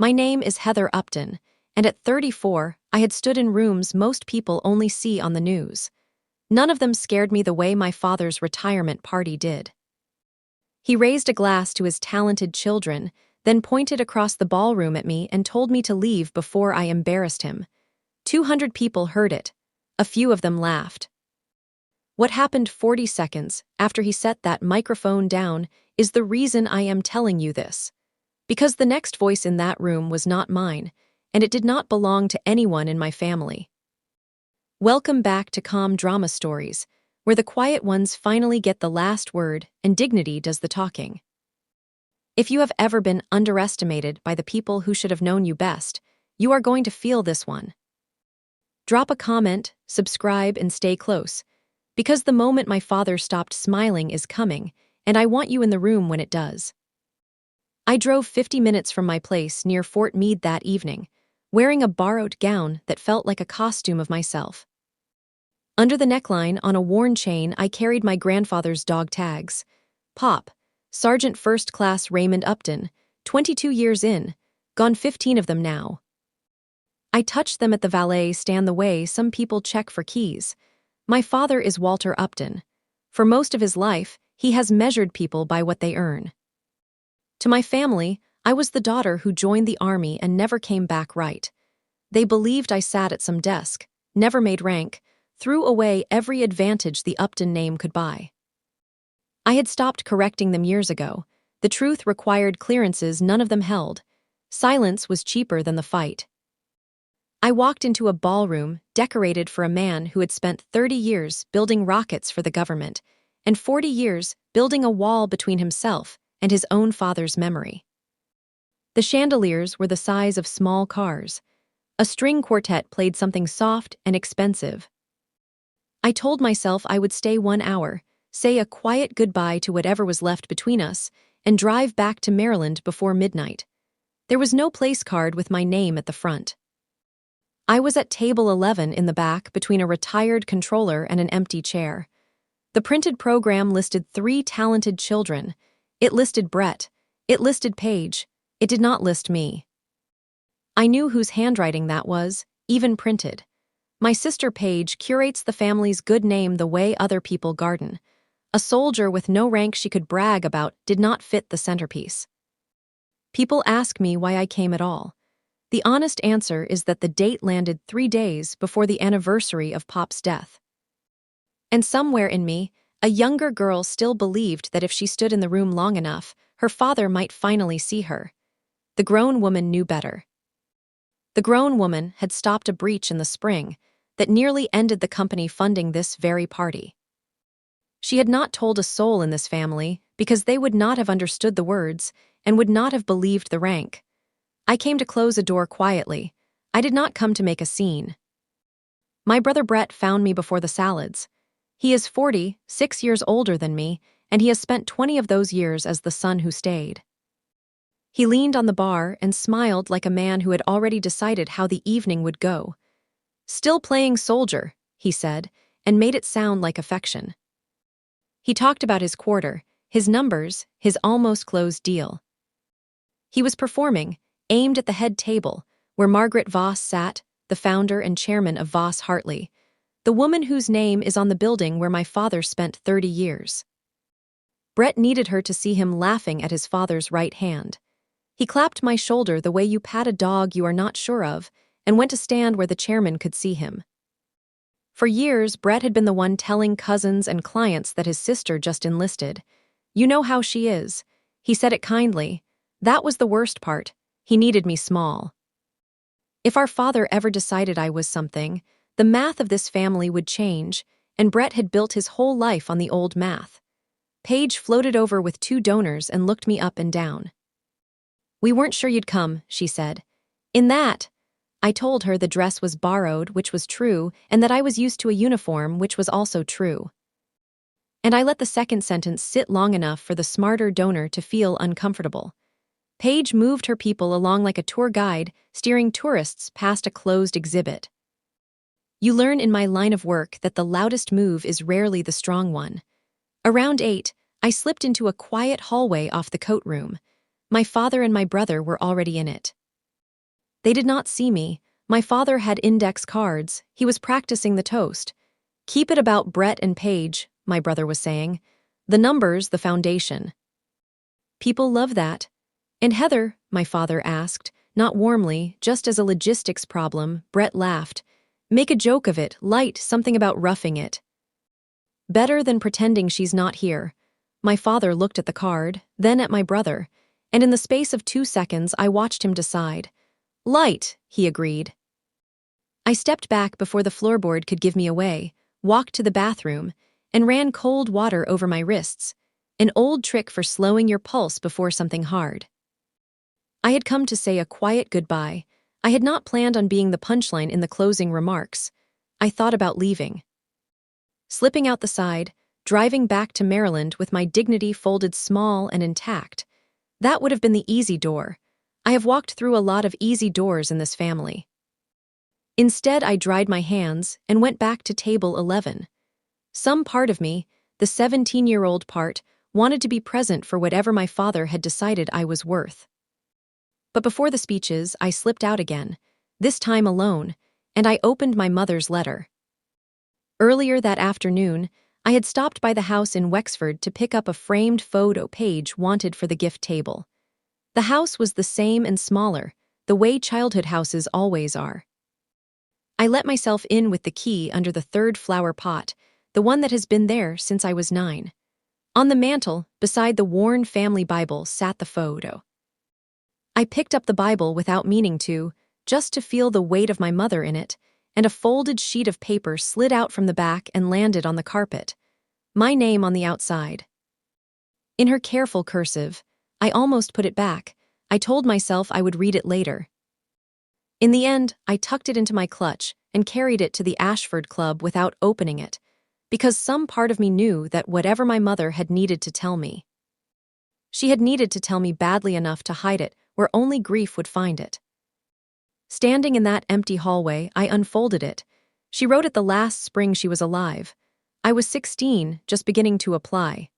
My name is Heather Upton, and at 34, I had stood in rooms most people only see on the news. None of them scared me the way my father's retirement party did. He raised a glass to his talented children, then pointed across the ballroom at me and told me to leave before I embarrassed him. 200 people heard it. A few of them laughed. What happened 40 seconds after he set that microphone down is the reason I am telling you this. Because the next voice in that room was not mine, and it did not belong to anyone in my family. Welcome back to Calm Drama Stories, where the quiet ones finally get the last word and dignity does the talking. If you have ever been underestimated by the people who should have known you best, you are going to feel this one. Drop a comment, subscribe, and stay close, because the moment my father stopped smiling is coming, and I want you in the room when it does. I drove 50 minutes from my place near Fort Meade that evening, wearing a borrowed gown that felt like a costume of myself. Under the neckline, on a worn chain, I carried my grandfather's dog tags. Pop, Sergeant First Class Raymond Upton, 22 years in, gone 15 of them now. I touched them at the valet stand the way some people check for keys. My father is Walter Upton. For most of his life, he has measured people by what they earn. To my family, I was the daughter who joined the army and never came back right. They believed I sat at some desk, never made rank, threw away every advantage the Upton name could buy. I had stopped correcting them years ago. The truth required clearances none of them held. Silence was cheaper than the fight. I walked into a ballroom decorated for a man who had spent 30 years building rockets for the government and 40 years building a wall between himself and his own father's memory. The chandeliers were the size of small cars. A string quartet played something soft and expensive. I told myself I would stay 1 hour, say a quiet goodbye to whatever was left between us, and drive back to Maryland before midnight. There was no place card with my name at the front. I was at table 11 in the back between a retired controller and an empty chair. The printed program listed 3 talented children. It listed Brett. It listed Paige. It did not list me. I knew whose handwriting that was, even printed. My sister Paige curates the family's good name the way other people garden. A soldier with no rank she could brag about did not fit the centerpiece. People ask me why I came at all. The honest answer is that the date landed 3 days before the anniversary of Pop's death. And somewhere in me, a younger girl still believed that if she stood in the room long enough, her father might finally see her. The grown woman knew better. The grown woman had stopped a breach in the spring that nearly ended the company funding this very party. She had not told a soul in this family because they would not have understood the words and would not have believed the rank. I came to close a door quietly. I did not come to make a scene. My brother Brett found me before the salads. He is 46 years older than me, and he has spent 20 of those years as the son who stayed. He leaned on the bar and smiled like a man who had already decided how the evening would go. "Still playing soldier," he said, and made it sound like affection. He talked about his quarter, his numbers, his almost closed deal. He was performing, aimed at the head table, where Margaret Voss sat, the founder and chairman of Voss Hartley, the woman whose name is on the building where my father spent 30 years. Brett needed her to see him laughing at his father's right hand. He clapped my shoulder the way you pat a dog you are not sure of, and went to stand where the chairman could see him. For years, Brett had been the one telling cousins and clients that his sister just enlisted. "You know how she is." He said it kindly. That was the worst part. He needed me small. If our father ever decided I was something, the math of this family would change, and Brett had built his whole life on the old math. Paige floated over with 2 donors and looked me up and down. "We weren't sure you'd come," she said. "In that," I told her the dress was borrowed, which was true, and that I was used to a uniform, which was also true. And I let the second sentence sit long enough for the smarter donor to feel uncomfortable. Paige moved her people along like a tour guide, steering tourists past a closed exhibit. You learn in my line of work that the loudest move is rarely the strong one. Around 8, I slipped into a quiet hallway off the coat room. My father and my brother were already in it. They did not see me. My father had index cards. He was practicing the toast. "Keep it about Brett and Paige," my brother was saying. "The numbers, the foundation." "People love that." "And Heather?" my father asked, not warmly, just as a logistics problem. Brett laughed. "Make a joke of it, light, something about roughing it." "Better than pretending she's not here." My father looked at the card, then at my brother, and in the space of 2 seconds I watched him decide. "Light," he agreed. I stepped back before the floorboard could give me away, walked to the bathroom, and ran cold water over my wrists, an old trick for slowing your pulse before something hard. I had come to say a quiet goodbye. I had not planned on being the punchline in the closing remarks. I thought about leaving. Slipping out the side, driving back to Maryland with my dignity folded small and intact. That would have been the easy door. I have walked through a lot of easy doors in this family. Instead, I dried my hands and went back to table 11. Some part of me, the 17-year-old part, wanted to be present for whatever my father had decided I was worth. But before the speeches, I slipped out again, this time alone, and I opened my mother's letter. Earlier that afternoon, I had stopped by the house in Wexford to pick up a framed photo Paige wanted for the gift table. The house was the same and smaller, the way childhood houses always are. I let myself in with the key under the third flower pot, the one that has been there since I was 9. On the mantel, beside the worn family Bible, sat the photo. I picked up the Bible without meaning to, just to feel the weight of my mother in it, and a folded sheet of paper slid out from the back and landed on the carpet. My name on the outside. In her careful cursive, I almost put it back. I told myself I would read it later. In the end, I tucked it into my clutch and carried it to the Ashford Club without opening it, because some part of me knew that whatever my mother had needed to tell me, she had needed to tell me badly enough to hide it where only grief would find it. Standing in that empty hallway, I unfolded it. She wrote it the last spring she was alive. I was 16, just beginning to apply.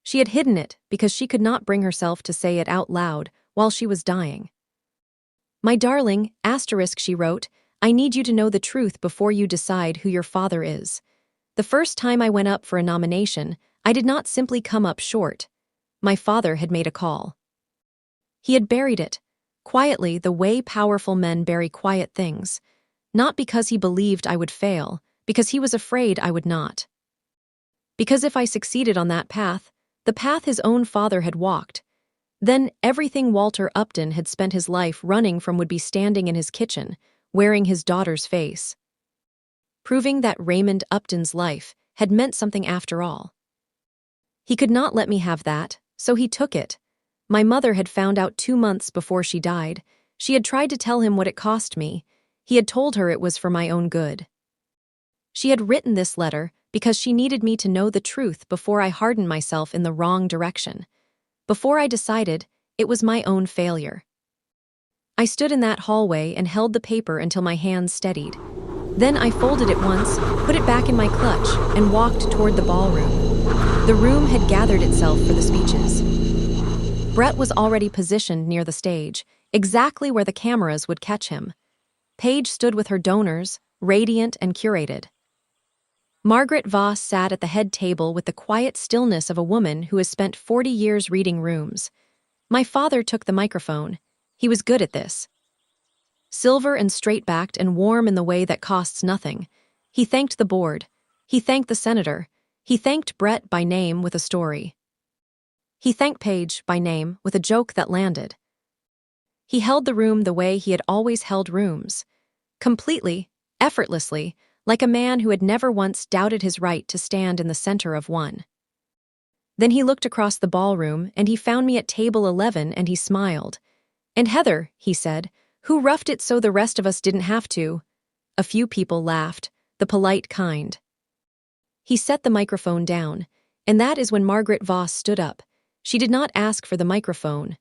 She had hidden it because she could not bring herself to say it out loud while she was dying. "My darling, asterisk," she wrote, "I need you to know the truth before you decide who your father is. The first time I went up for a nomination, I did not simply come up short. My father had made a call. He had buried it, quietly, the way powerful men bury quiet things, not because he believed I would fail, because he was afraid I would not. Because if I succeeded on that path, the path his own father had walked, then everything Walter Upton had spent his life running from would be standing in his kitchen, wearing his daughter's face. Proving that Raymond Upton's life had meant something after all. He could not let me have that, so he took it. My mother had found out 2 months before she died. She had tried to tell him what it cost me. He had told her it was for my own good. She had written this letter because she needed me to know the truth before I hardened myself in the wrong direction. Before I decided, it was my own failure. I stood in that hallway and held the paper until my hands steadied. Then I folded it once, put it back in my clutch, and walked toward the ballroom. The room had gathered itself for the speeches. Brett was already positioned near the stage, exactly where the cameras would catch him. Paige stood with her donors, radiant and curated. Margaret Voss sat at the head table with the quiet stillness of a woman who has spent 40 years reading rooms. My father took the microphone. He was good at this. Silver and straight-backed and warm in the way that costs nothing. He thanked the board. He thanked the senator. He thanked Brett by name with a story. He thanked Paige by name with a joke that landed. He held the room the way he had always held rooms. Completely, effortlessly, like a man who had never once doubted his right to stand in the center of one. Then he looked across the ballroom and he found me at table 11 and he smiled. "And Heather," he said, "who roughed it so the rest of us didn't have to?" A few people laughed, the polite kind. He set the microphone down, and that is when Margaret Voss stood up. She did not ask for the microphone.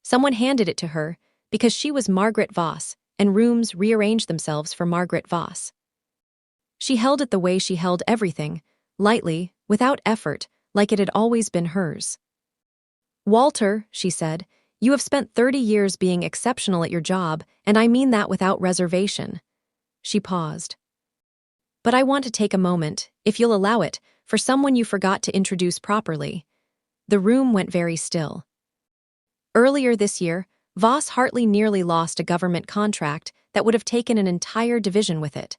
Someone handed it to her because she was Margaret Voss, and rooms rearranged themselves for Margaret Voss. She held it the way she held everything, lightly, without effort, like it had always been hers. "Walter," she said, You have spent 30 years being exceptional at your job, and I mean that without reservation. She paused. But I want to take a moment, if you'll allow it, for someone you forgot to introduce properly. The room went very still. Earlier this year, Voss Hartley nearly lost a government contract that would have taken an entire division with it.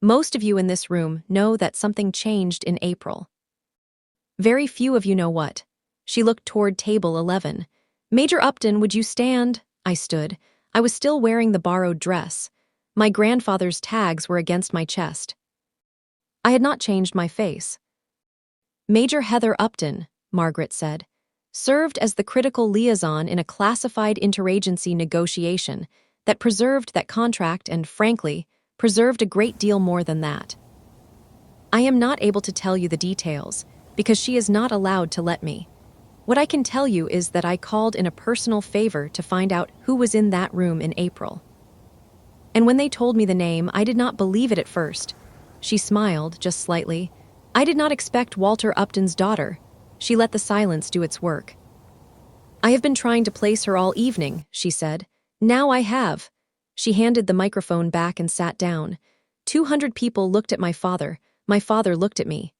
Most of you in this room know that something changed in April. Very few of you know what. She looked toward table 11. Major Upton, would you stand? I stood. I was still wearing the borrowed dress. My grandfather's tags were against my chest. I had not changed my face. Major Heather Upton, Margaret said, served as the critical liaison in a classified interagency negotiation that preserved that contract and, frankly, preserved a great deal more than that. I am not able to tell you the details, because she is not allowed to let me. What I can tell you is that I called in a personal favor to find out who was in that room in April. And when they told me the name, I did not believe it at first. She smiled, just slightly. I did not expect Walter Upton's daughter. She let the silence do its work. I have been trying to place her all evening, she said. Now I have. She handed the microphone back and sat down. 200 people looked at my father. My father looked at me.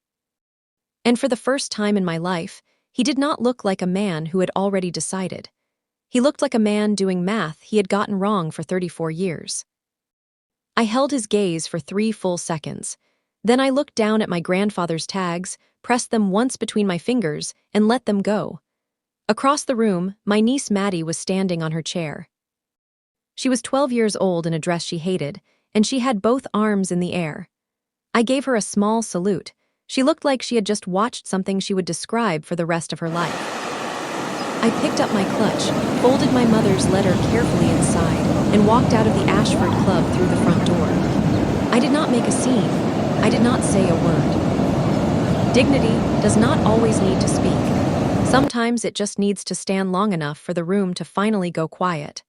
And for the first time in my life, he did not look like a man who had already decided. He looked like a man doing math he had gotten wrong for 34 years. I held his gaze for 3 full seconds. Then I looked down at my grandfather's tags, pressed them once between my fingers, and let them go. Across the room, my niece Maddie was standing on her chair. She was 12 years old in a dress she hated, and she had both arms in the air. I gave her a small salute. She looked like she had just watched something she would describe for the rest of her life. I picked up my clutch, folded my mother's letter carefully inside, and walked out of the Ashford Club through the front door. I did not make a scene. I did not say a word. Dignity does not always need to speak. Sometimes it just needs to stand long enough for the room to finally go quiet.